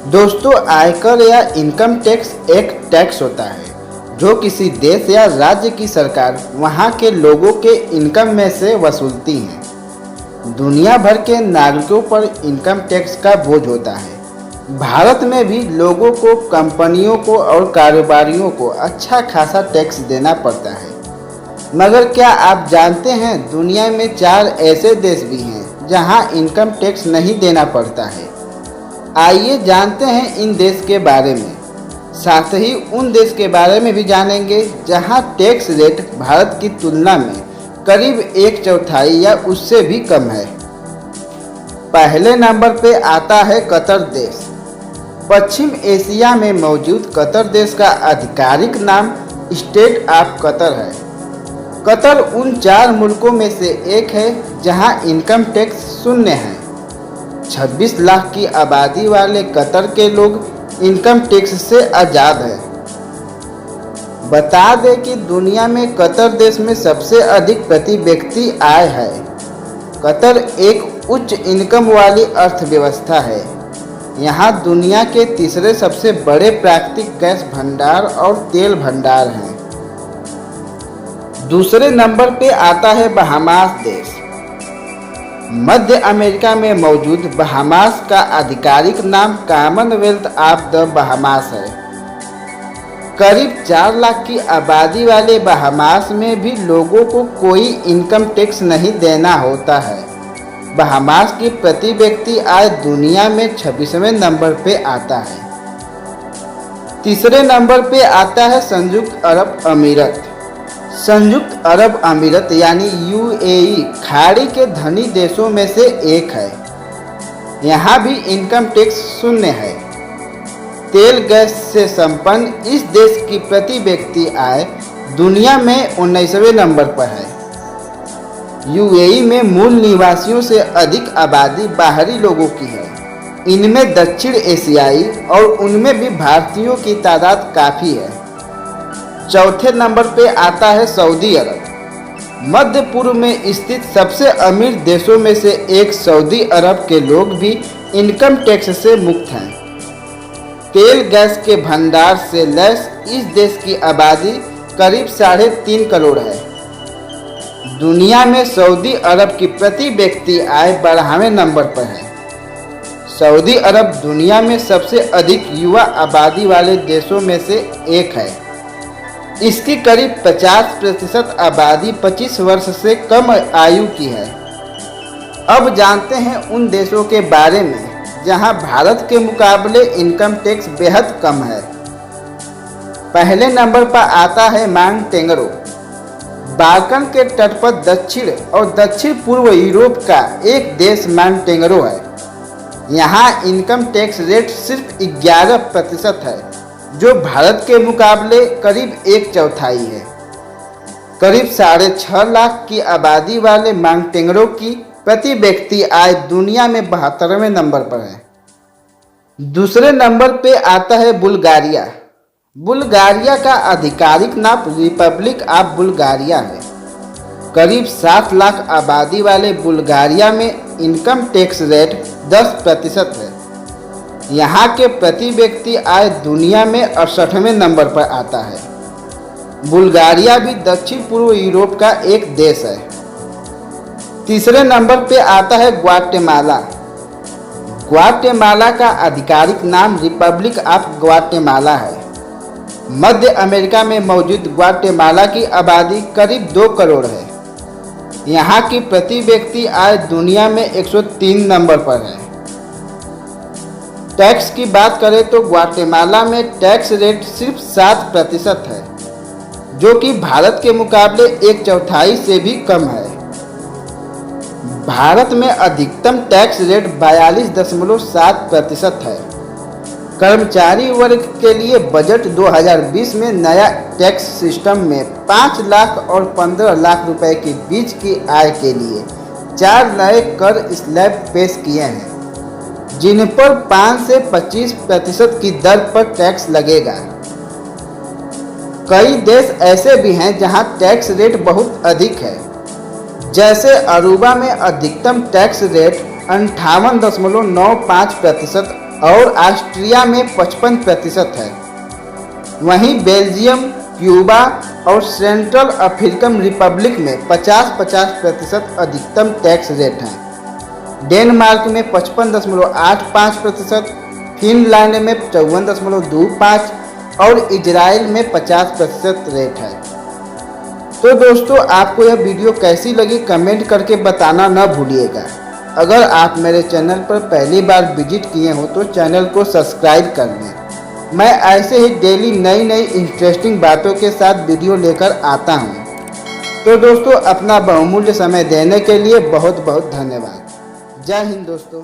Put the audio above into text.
दोस्तों, आयकर या इनकम टैक्स एक टैक्स होता है जो किसी देश या राज्य की सरकार वहां के लोगों के इनकम में से वसूलती है। दुनिया भर के नागरिकों पर इनकम टैक्स का बोझ होता है। भारत में भी लोगों को, कंपनियों को और कारोबारियों को अच्छा खासा टैक्स देना पड़ता है। मगर क्या आप जानते हैं, दुनिया में 4 ऐसे देश भी हैं जहां इनकम टैक्स नहीं देना पड़ता है। आइए जानते हैं इन देश के बारे में। साथ ही उन देश के बारे में भी जानेंगे जहां टैक्स रेट भारत की तुलना में करीब 1/4 या उससे भी कम है। पहले नंबर पे आता है कतर देश। पश्चिम एशिया में मौजूद कतर देश का आधिकारिक नाम स्टेट ऑफ कतर है। कतर उन 4 मुल्कों में से एक है जहां इनकम टैक्स शून्य है। 26 लाख की आबादी वाले कतर के लोग इनकम टैक्स से आज़ाद हैं। बता दें कि दुनिया में कतर देश में सबसे अधिक प्रति व्यक्ति आय है। कतर एक उच्च इनकम वाली अर्थव्यवस्था है। यहाँ दुनिया के तीसरे सबसे बड़े प्राकृतिक गैस भंडार और तेल भंडार हैं। दूसरे नंबर पे आता है बहामास देश। मध्य अमेरिका में मौजूद बहामास का आधिकारिक नाम कॉमनवेल्थ ऑफ द बहामास है। करीब 4 लाख की आबादी वाले बहामास में भी लोगों को कोई इनकम टैक्स नहीं देना होता है। बहामास की प्रति व्यक्ति आय दुनिया में 26वें नंबर पे आता है। तीसरे नंबर पे आता है संयुक्त अरब अमीरत। संयुक्त अरब अमीरत यानी यूएई खाड़ी के धनी देशों में से एक है। यहाँ भी इनकम टैक्स शून्य है। तेल गैस से संपन्न इस देश की प्रति व्यक्ति आय दुनिया में 19वें नंबर पर है। यूएई में मूल निवासियों से अधिक आबादी बाहरी लोगों की है। इनमें दक्षिण एशियाई और उनमें भी भारतीयों की तादाद काफ़ी है। चौथे नंबर पे आता है सऊदी अरब। मध्य पूर्व में स्थित सबसे अमीर देशों में से एक सऊदी अरब के लोग भी इनकम टैक्स से मुक्त हैं। तेल गैस के भंडार से लैस इस देश की आबादी करीब 3.5 करोड़ है। दुनिया में सऊदी अरब की प्रति व्यक्ति आय 12वें नंबर पर है। सऊदी अरब दुनिया में सबसे अधिक युवा आबादी वाले देशों में से एक है। इसकी करीब 50% आबादी 25 वर्ष से कम आयु की है। अब जानते हैं उन देशों के बारे में जहां भारत के मुकाबले इनकम टैक्स बेहद कम है। पहले नंबर पर आता है मॉन्टेनेग्रो। बाल्कन के तट पर दक्षिण और दक्षिण पूर्व यूरोप का एक देश मॉन्टेनेग्रो है। यहाँ इनकम टैक्स रेट सिर्फ 11% है, जो भारत के मुकाबले करीब 1/4 है। करीब 6.5 लाख की आबादी वाले मॉन्टेनेग्रो की प्रति व्यक्ति आय दुनिया में 72वें नंबर पर है। दूसरे नंबर पे आता है बुल्गारिया। बुल्गारिया का आधिकारिक नाम रिपब्लिक ऑफ बुल्गारिया है। करीब 7 लाख आबादी वाले बुल्गारिया में इनकम टैक्स रेट 10% है। यहाँ के प्रति व्यक्ति आय दुनिया में 68वें नंबर पर आता है। बुल्गारिया भी दक्षिण पूर्व यूरोप का एक देश है। तीसरे नंबर पे आता है ग्वाटेमाला। ग्वाटेमाला का आधिकारिक नाम रिपब्लिक ऑफ ग्वाटेमाला है। मध्य अमेरिका में मौजूद ग्वाटेमाला की आबादी करीब 2 करोड़ है। यहाँ की प्रति व्यक्ति आय दुनिया में 103 नंबर पर है। टैक्स की बात करें तो ग्वाटेमाला में टैक्स रेट सिर्फ 7% है, जो कि भारत के मुकाबले 1/4 से भी कम है। भारत में अधिकतम टैक्स रेट 42.7% है। कर्मचारी वर्ग के लिए बजट 2020 में नया टैक्स सिस्टम में 5 लाख और 15 लाख रुपए के बीच की आय के लिए 4 नए कर स्लैब पेश किए हैं, जिन पर 5 से 25% की दर पर टैक्स लगेगा। कई देश ऐसे भी हैं जहां टैक्स रेट बहुत अधिक है, जैसे अरूबा में अधिकतम टैक्स रेट 58.95% और ऑस्ट्रिया में 55% है। वहीं बेल्जियम, क्यूबा और सेंट्रल अफ्रीकन रिपब्लिक में 50% अधिकतम टैक्स रेट हैं। डेनमार्क में 55.85%, फिनलैंड में 54.25% और इजराइल में 50% रेट है। तो दोस्तों, आपको यह वीडियो कैसी लगी कमेंट करके बताना न भूलिएगा। अगर आप मेरे चैनल पर पहली बार विजिट किए हो तो चैनल को सब्सक्राइब कर लें। मैं ऐसे ही डेली नई नई इंटरेस्टिंग बातों के साथ वीडियो लेकर आता हूँ। तो दोस्तों, अपना बहुमूल्य समय देने के लिए बहुत बहुत धन्यवाद। जय हिंद दोस्तों।